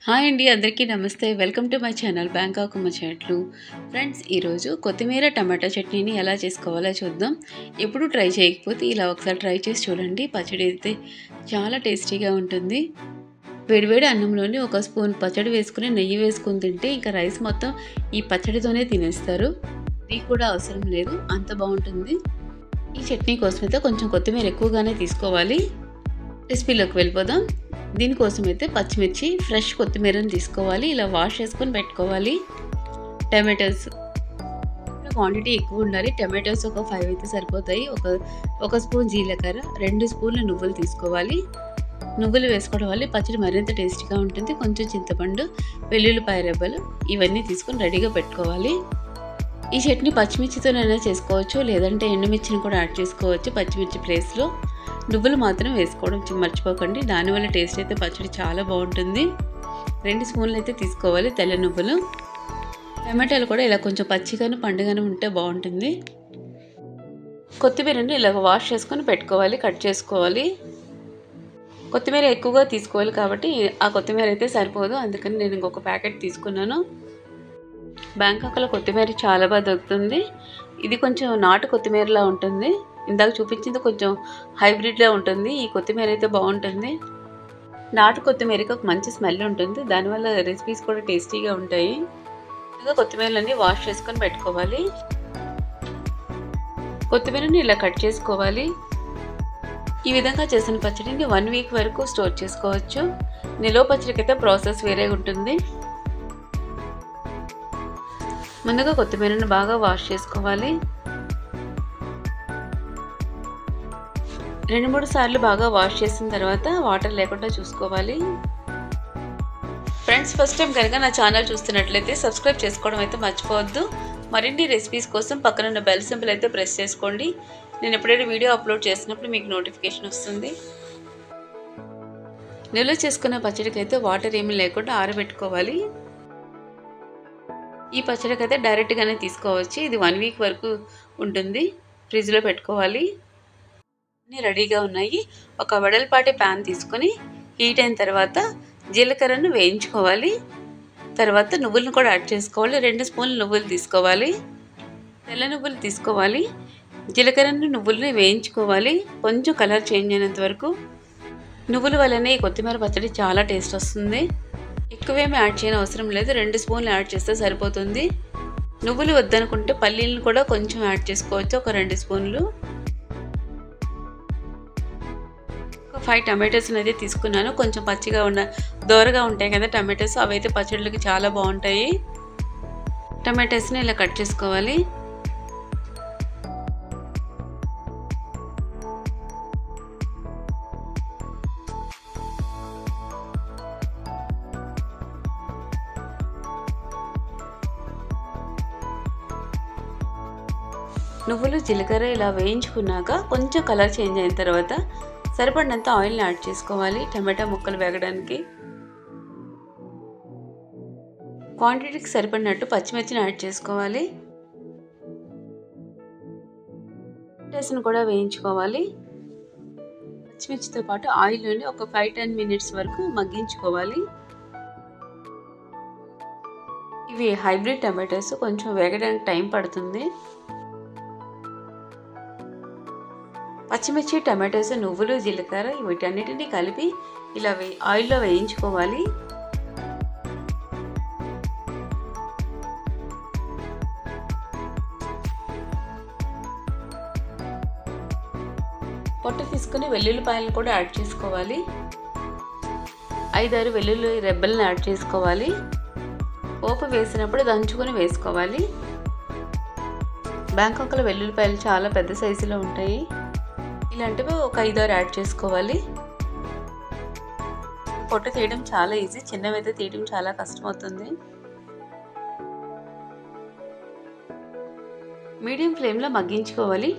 Hi అండి, అందరికీ నమస్తే. Welcome to my channel Bangkok ముచ్చట్లు. ఫ్రెండ్స్, ఈరోజు కొత్తిమీర టమాటా చట్నీని ఎలా చేసుకోవాలో చూద్దాం. ఎప్పుడు ట్రై చేయకపోతే ఇలా ఒకసారి ట్రై చేసి చూడండి. పచ్చడి అయితే చాలా టేస్టీగా ఉంటుంది. వేడివేడి అన్నంలోని ఒక స్పూన్ పచ్చడి వేసుకుని నెయ్యి వేసుకుని తింటే ఇంకా రైస్ మొత్తం ఈ పచ్చడితోనే తినేస్తారు. ఇది కూడా అవసరం లేదు, అంత బాగుంటుంది. ఈ చట్నీ కోసమైతే కొంచెం కొత్తిమీర ఎక్కువగానే తీసుకోవాలి. రెసిపీలోకి వెళ్ళిపోదాం. దీనికోసం అయితే పచ్చిమిర్చి, ఫ్రెష్ కొత్తిమీరని తీసుకోవాలి. ఇలా వాష్ చేసుకొని పెట్టుకోవాలి. టమాటోస్ క్వాంటిటీ ఎక్కువ ఉండాలి. టమాటోస్ ఒక 5 అయితే సరిపోతాయి. ఒక స్పూన్ జీలకర్ర, 2 స్పూన్ల నువ్వులు తీసుకోవాలి. నువ్వులు వేసుకోవడం వల్ల పచ్చడి మరింత టేస్టీగా ఉంటుంది. కొంచెం చింతపండు, వెల్లుల్లిపాయ రెబ్బలు ఇవన్నీ తీసుకొని రెడీగా పెట్టుకోవాలి. ఈ చట్నీ పచ్చిమిర్చితోనైనా చేసుకోవచ్చు, లేదంటే ఎండుమిర్చిని కూడా యాడ్ చేసుకోవచ్చు. పచ్చిమిర్చి ప్లేస్లో నువ్వులు మాత్రం వేసుకోవడం మర్చిపోకండి. దానివల్ల టేస్ట్ అయితే పచ్చడి చాలా బాగుంటుంది. 2 స్పూన్లు అయితే తీసుకోవాలి తెల్ల నువ్వులు. టమాటాలు కూడా ఇలా కొంచెం పచ్చిగాను పండుగాను ఉంటే బాగుంటుంది. కొత్తిమీరని ఇలా వాష్ చేసుకొని పెట్టుకోవాలి, కట్ చేసుకోవాలి. కొత్తిమీర ఎక్కువగా తీసుకోవాలి కాబట్టి ఆ కొత్తిమీర అయితే సరిపోదు, అందుకని నేను ఇంకొక ప్యాకెట్ తీసుకున్నాను. బ్యాంకాక్లో కొత్తిమీర చాలా బాగా దొరుకుతుంది. ఇది కొంచెం నాటు కొత్తిమీరలా ఉంటుంది. ఇందాక చూపించింది కొంచెం హైబ్రిడ్లా ఉంటుంది. ఈ కొత్తిమీర అయితే బాగుంటుంది. నాటు కొత్తిమీరకి ఒక మంచి స్మెల్ ఉంటుంది, దానివల్ల రెసిపీస్ కూడా టేస్టీగా ఉంటాయి. ఇంకా కొత్తిమీరలన్నీ వాష్ చేసుకొని పెట్టుకోవాలి. కొత్తిమీరని ఇలా కట్ చేసుకోవాలి. ఈ విధంగా చేసిన పచ్చడిని 1 వీక్ వరకు స్టోర్ చేసుకోవచ్చు. నిల్వ పచ్చడికి అయితే ప్రాసెస్ వేరే ఉంటుంది. ముందుగా కొత్తిమీరని బాగా వాష్ చేసుకోవాలి. 2-3 సార్లు బాగా వాష్ చేసిన తర్వాత వాటర్ లేకుండా చూసుకోవాలి. ఫ్రెండ్స్, ఫస్ట్ టైం కనుక నా ఛానల్ చూస్తున్నట్లయితే సబ్స్క్రైబ్ చేసుకోవడం అయితే మర్చిపోవద్దు. మరిన్ని రెసిపీస్ కోసం పక్కన ఉన్న బెల్ సింబల్ అయితే ప్రెస్ చేసుకోండి. నేను ఎప్పుడైనా వీడియో అప్లోడ్ చేసినప్పుడు మీకు నోటిఫికేషన్ వస్తుంది. నిల్వ చేసుకున్న పచ్చడికి అయితే వాటర్ ఏమీ లేకుండా ఆరబెట్టుకోవాలి. ఈ పచ్చడికి అయితే డైరెక్ట్గానే తీసుకోవచ్చు. ఇది 1 వీక్ వరకు ఉంటుంది. ఫ్రిడ్జ్లో పెట్టుకోవాలి. అన్నీ రెడీగా ఉన్నాయి. ఒక వెడల్పాటి ప్యాన్ తీసుకొని హీట్ అయిన తర్వాత జీలకర్రను వేయించుకోవాలి. తర్వాత నువ్వులను కూడా యాడ్ చేసుకోవాలి. 2 స్పూన్లు నువ్వులు తీసుకోవాలి. తెల్ల నువ్వులు తీసుకోవాలి. జీలకర్రను నువ్వులను వేయించుకోవాలి, కొంచెం కలర్ చేంజ్ అయినంత వరకు. నువ్వుల వల్లనే ఈ కొత్తిమీర పచ్చడి చాలా టేస్ట్ వస్తుంది. ఎక్కువేమీ యాడ్ చేయని అవసరం లేదు, 2 స్పూన్లు యాడ్ చేస్తే సరిపోతుంది. నువ్వులు వద్దనుకుంటే పల్లీలను కూడా కొంచెం యాడ్ చేసుకోవచ్చు, ఒక 2 స్పూన్లు. 5 టమాటోస్ని అయితే తీసుకున్నాను. కొంచెం పచ్చిగా దోరగా ఉంటాయి కదా టమాటోస్, అవైతే పచ్చళ్ళకి చాలా బాగుంటాయి. టమాటోస్ని ఇలా కట్ చేసుకోవాలి. నువ్వులు, జీలకర్ర ఇలా వేయించుకున్నాక కొంచెం కలర్ చేంజ్ అయిన తర్వాత సరిపడినంత ఆయిల్ని యాడ్ చేసుకోవాలి టమాటా ముక్కలు వేగడానికి. క్వాంటిటీకి సరిపడినట్టు పచ్చిమిర్చిని యాడ్ చేసుకోవాలి. టమాటాస్ని కూడా వేయించుకోవాలి. పచ్చిమిర్చితో పాటు ఆయిల్లోని ఒక 5-10 మినిట్స్ వరకు మగ్గించుకోవాలి. ఇవి హైబ్రిడ్ టమాటోస్, కొంచెం వేగడానికి టైం పడుతుంది. పచ్చిమిర్చి, టమాటోస్, నువ్వులు, జీలకర్ర వీటన్నిటిని కలిపి ఇలా ఆయిల్లో వేయించుకోవాలి. పొట్టు తీసుకుని వెల్లుల్లిపాయలను కూడా యాడ్ చేసుకోవాలి. 5-6 వెల్లుల్లి రెబ్బలను యాడ్ చేసుకోవాలి. పోపు వేసినప్పుడు దంచుకొని వేసుకోవాలి. బ్యాంకాక్లో వెల్లుల్లిపాయలు చాలా పెద్ద సైజులో ఉంటాయి. ఇలాంటివి ఒక 5-6 యాడ్ చేసుకోవాలి. పొట్టు తీయడం చాలా ఈజీ, చిన్నవైతే తీయడం చాలా కష్టమవుతుంది. మీడియం ఫ్లేమ్లో మగ్గించుకోవాలి.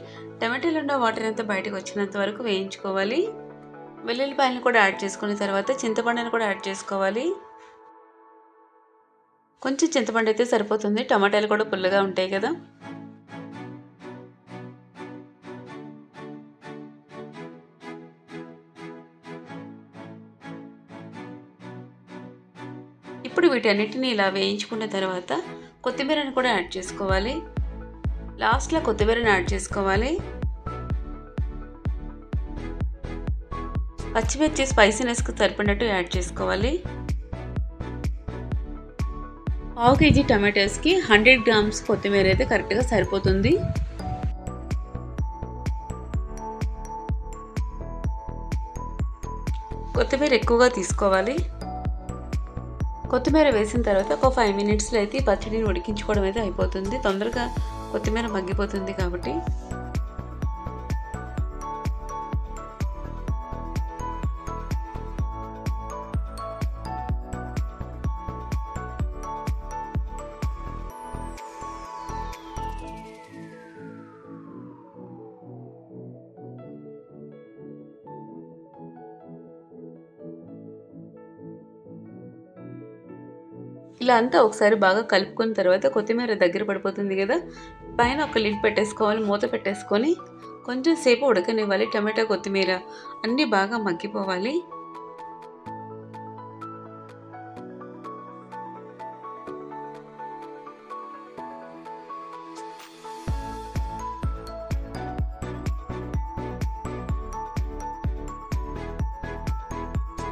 టమాటాలో ఉన్న వాటర్ అంతా బయటకు వచ్చినంత వరకు వేయించుకోవాలి. వెల్లుల్లిపాయలను కూడా యాడ్ చేసుకున్న తర్వాత చింతపండుని కూడా యాడ్ చేసుకోవాలి. కొంచెం చింతపండు అయితే సరిపోతుంది, టమాటాలు కూడా పుల్లగా ఉంటాయి కదా. ఇప్పుడు వీటన్నిటిని ఇలా వేయించుకున్న తర్వాత కొత్తిమీరని కూడా యాడ్ చేసుకోవాలి. లాస్ట్లో కొత్తిమీరని యాడ్ చేసుకోవాలి. పచ్చిమిర్చి స్పైసీనెస్కి సరిపడినట్టు యాడ్ చేసుకోవాలి. పావు కేజీ టమాటోస్కి 100 గ్రామ్స్ కొత్తిమీర అయితే కరెక్ట్గా సరిపోతుంది. కొత్తిమీర ఎక్కువగా తీసుకోవాలి. కొత్తిమీర వేసిన తర్వాత ఒక 5 మినిట్స్లో అయితే పచ్చడిని ఉడికించుకోవడం అయితే అయిపోతుంది. తొందరగా కొత్తిమీర మగ్గిపోతుంది కాబట్టి. ఇలా అంతా ఒకసారి బాగా కలుపుకున్న తర్వాత కొత్తిమీర దగ్గర పడిపోతుంది కదా, పైన ఒక లిడ్ పెట్టేసుకోవాలి. మూత పెట్టేసుకొని కొంచెం సేపు ఉడకనివ్వాలి. టమాటా కొత్తిమీర అన్నీ బాగా మగ్గిపోవాలి.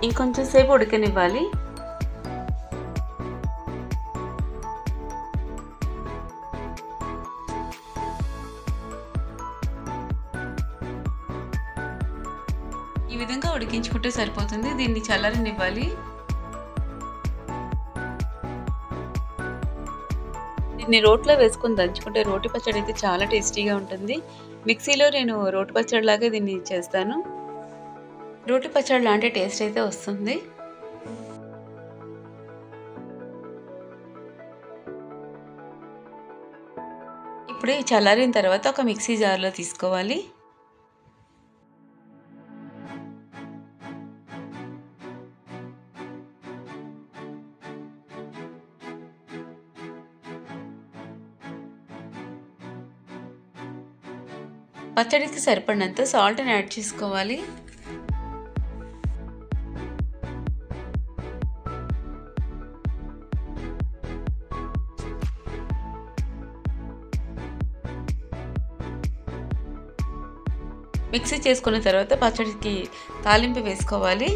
ఇంకొంచెం సేపు ఉడకనివ్వాలి. ఈ విధంగా ఉడికించుకుంటే సరిపోతుంది. దీన్ని చల్లారనివ్వాలి. దీన్ని రోట్లో వేసుకొని దంచుకుంటే రోటి పచ్చడి అయితే చాలా టేస్టీగా ఉంటుంది. మిక్సీలో నేను రోటి పచ్చడి లాగే దీన్ని చేస్తాను. రోటి పచ్చడి లాంటి టేస్ట్ అయితే వస్తుంది. ఇప్పుడు ఈ చల్లారిన తర్వాత ఒక మిక్సీ జార్లో తీసుకోవాలి. పచ్చడికి సరిపడినంత సాల్ట్ని యాడ్ చేసుకోవాలి. మిక్సీ చేసుకున్న తర్వాత పచ్చడికి తాలింపు వేసుకోవాలి.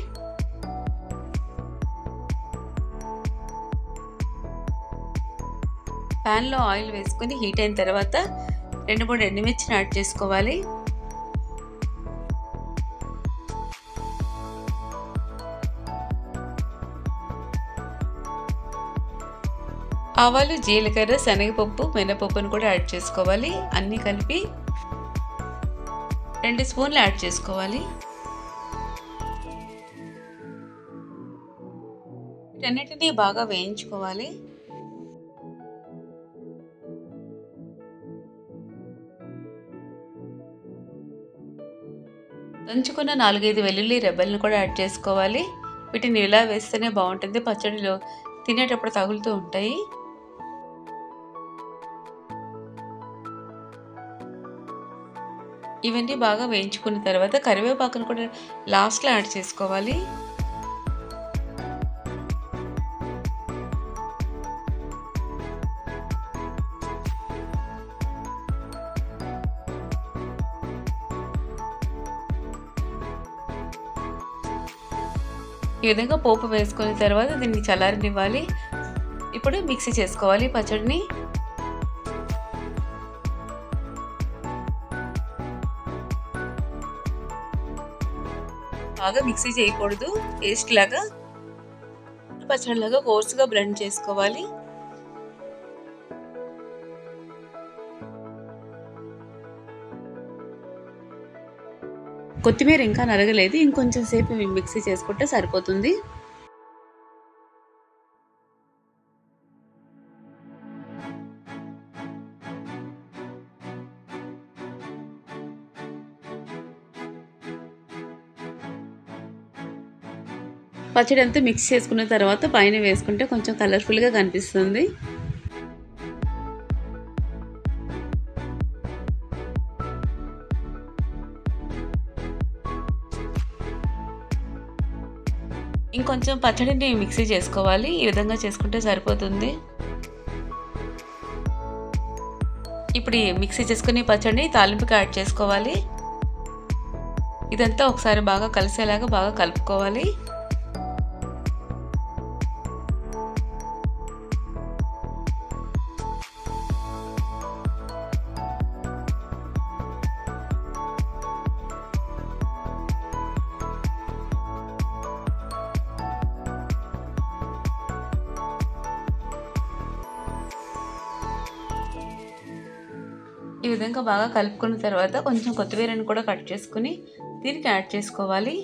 ప్యాన్లో ఆయిల్ వేసుకొని హీట్ అయిన తర్వాత 2-3 ఎండుమిర్చిని యాడ్ చేసుకోవాలి. ఆవాలు, జీలకర్ర, శనగపప్పు, మినపప్పును కూడా యాడ్ చేసుకోవాలి. అన్నీ కలిపి 2 స్పూన్లు యాడ్ చేసుకోవాలి. వీటన్నిటిని బాగా వేయించుకోవాలి. దంచుకున్న 4-5 వెల్లుల్లి రెబ్బలను కూడా యాడ్ చేసుకోవాలి. వీటిని ఇలా వేస్తేనే బాగుంటుంది. పచ్చడిలో తినేటప్పుడు తగులుతూ ఉంటాయి. ఇవన్నీ బాగా వేయించుకున్న తర్వాత కరివేపాకును కూడా లాస్ట్లో యాడ్ చేసుకోవాలి. ఈ విధంగా పోపు వేసుకున్న తర్వాత దీన్ని చల్లారనివ్వాలి. ఇప్పుడు మిక్సీ చేసుకోవాలి పచ్చడిని. బాగా మిక్సీ చేయకూడదు. పేస్ట్ లాగా పచ్చడిలాగా కోర్సుగా బ్లెండ్ చేసుకోవాలి. కొత్తిమీర ఇంకా నరగలేదు. ఇంకొంచెం సేపు మిక్సీ చేసుకుంటే సరిపోతుంది. పచ్చడి అంతా మిక్స్ చేసుకున్న తర్వాత పైన వేసుకుంటే కొంచెం కలర్ఫుల్గా కనిపిస్తుంది. కొంచెం పచ్చడిని మిక్సీ చేసుకోవాలి. ఈ విధంగా చేసుకుంటే సరిపోతుంది. ఇప్పుడు ఈ మిక్సీ చేసుకుని పచ్చడిని తాలింపుకి యాడ్ చేసుకోవాలి. ఇదంతా ఒకసారి బాగా కలిసేలాగా బాగా కలుపుకోవాలి. ఈ విధంగా బాగా కలుపుకున్న తర్వాత కొంచెం కొత్తిమీరని కూడా కట్ చేసుకుని దీనికి యాడ్ చేసుకోవాలి.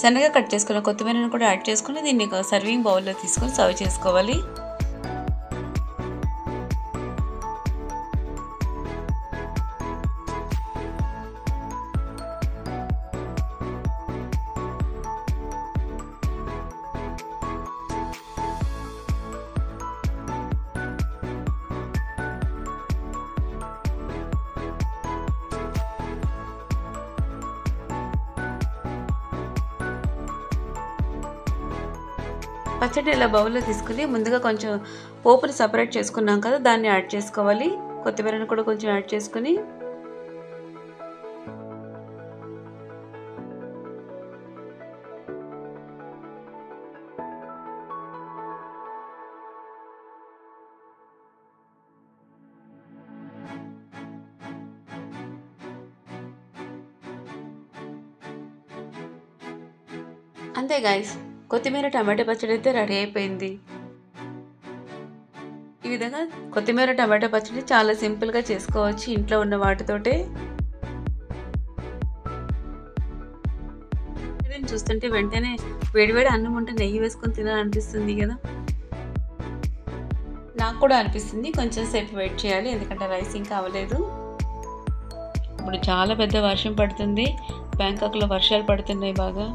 సన్నగా కట్ చేసుకున్న కొత్తిమీరని కూడా యాడ్ చేసుకుని దీన్ని ఒక సర్వింగ్ బౌల్లో తీసుకొని సర్వ్ చేసుకోవాలి. పచ్చడి ఇలా బౌల్లో తీసుకుని ముందుగా కొంచెం పోపుని సపరేట్ చేసుకున్నాం కదా, దాన్ని యాడ్ చేసుకోవాలి. కొత్తిమీరని కూడా కొంచెం యాడ్ చేసుకుని అంతే గైస్, కొత్తిమీర టమాటా పచ్చడి అయితే రెడీ అయిపోయింది. ఈ విధంగా కొత్తిమీర టమాటా పచ్చడి చాలా సింపుల్గా చేసుకోవచ్చు ఇంట్లో ఉన్న వాటితోటే. చూస్తుంటే వెంటనే వేడివేడి అన్నం ఉంటే నెయ్యి వేసుకొని తినాలనిపిస్తుంది కదా. నాకు కూడా అనిపిస్తుంది. కొంచెం సేపు వెయిట్ చేయాలి ఎందుకంటే రైస్ ఇంకా అవ్వలేదు. ఇప్పుడు చాలా పెద్ద వర్షం పడుతుంది. బ్యాంకాక్లో వర్షాలు పడుతున్నాయి బాగా.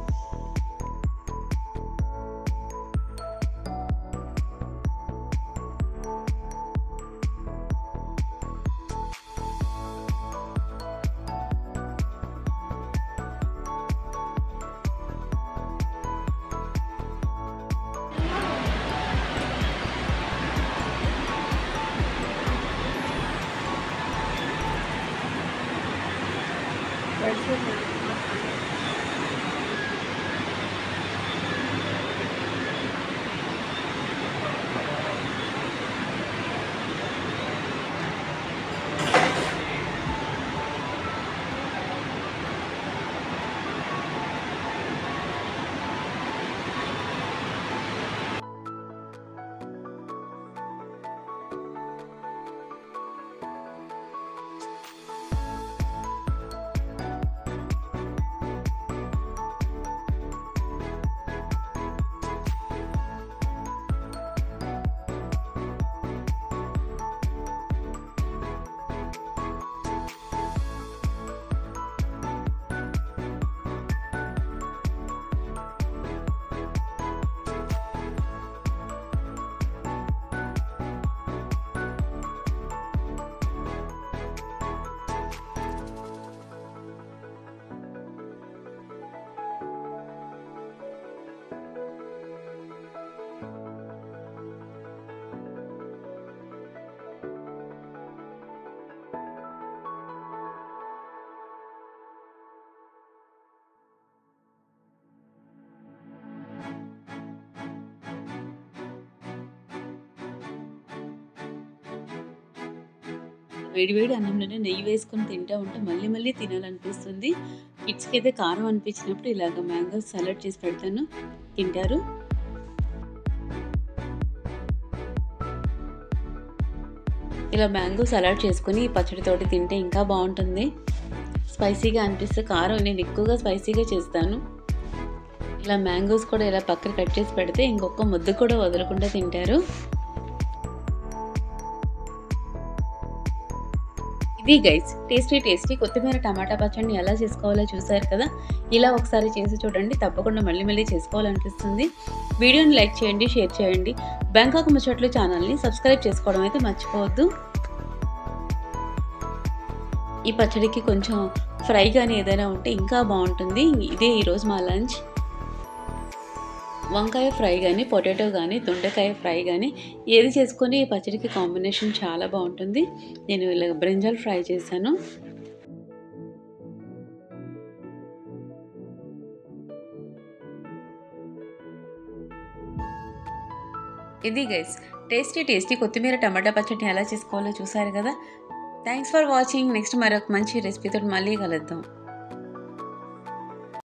వేడివేడి అన్నంలోనే నెయ్యి వేసుకొని తింటూ ఉంటే మళ్ళీ మళ్ళీ తినాలనిపిస్తుంది. కిడ్స్కి అయితే కారం అనిపించినప్పుడు ఇలాగ మ్యాంగో సలాడ్ చేసి పెడతాను, తింటారు. ఇలా మ్యాంగో సలాడ్ చేసుకుని పచ్చడితోటి తింటే ఇంకా బాగుంటుంది. స్పైసీగా అనిపిస్తే కారం నేను ఎక్కువగా స్పైసీగా చేస్తాను. ఇలా మ్యాంగోస్ కూడా ఇలా పక్కన కట్ చేసి పెడితే ఇంకొక ముద్ద కూడా వదలకుండా తింటారు. ఇది గైస్ టేస్టీ కొత్తిమీర టమాటా పచ్చడిని ఎలా చేసుకోవాలో చూసారు కదా. ఇలా ఒకసారి చేసి చూడండి, తప్పకుండా మళ్ళీ చేసుకోవాలనిపిస్తుంది. వీడియోని లైక్ చేయండి, షేర్ చేయండి. బ్యాంకాక్ ముచ్చట్లు ఛానల్ని సబ్స్క్రైబ్ చేసుకోవడం అయితే మర్చిపోవద్దు. ఈ పచ్చడికి కొంచెం ఫ్రై కానీ ఏదైనా ఉంటే ఇంకా బాగుంటుంది. ఇదే ఈరోజు మా లంచ్. వంకాయ ఫ్రై కానీ, పొటాటో కానీ, దొండకాయ ఫ్రై కానీ ఏది చేసుకొని ఈ పచ్చడికి కాంబినేషన్ చాలా బాగుంటుంది. నేను ఇలా బ్రింజాల్ ఫ్రై చేశాను. ఇది గైస్ టేస్టీ కొత్తిమీర టమాటా పచ్చడిని ఎలా చేసుకోవాలో చూసారు కదా. Thanks for watching. నెక్స్ట్ మరొక మంచి రెసిపీతో మళ్ళీ కలుద్దాం.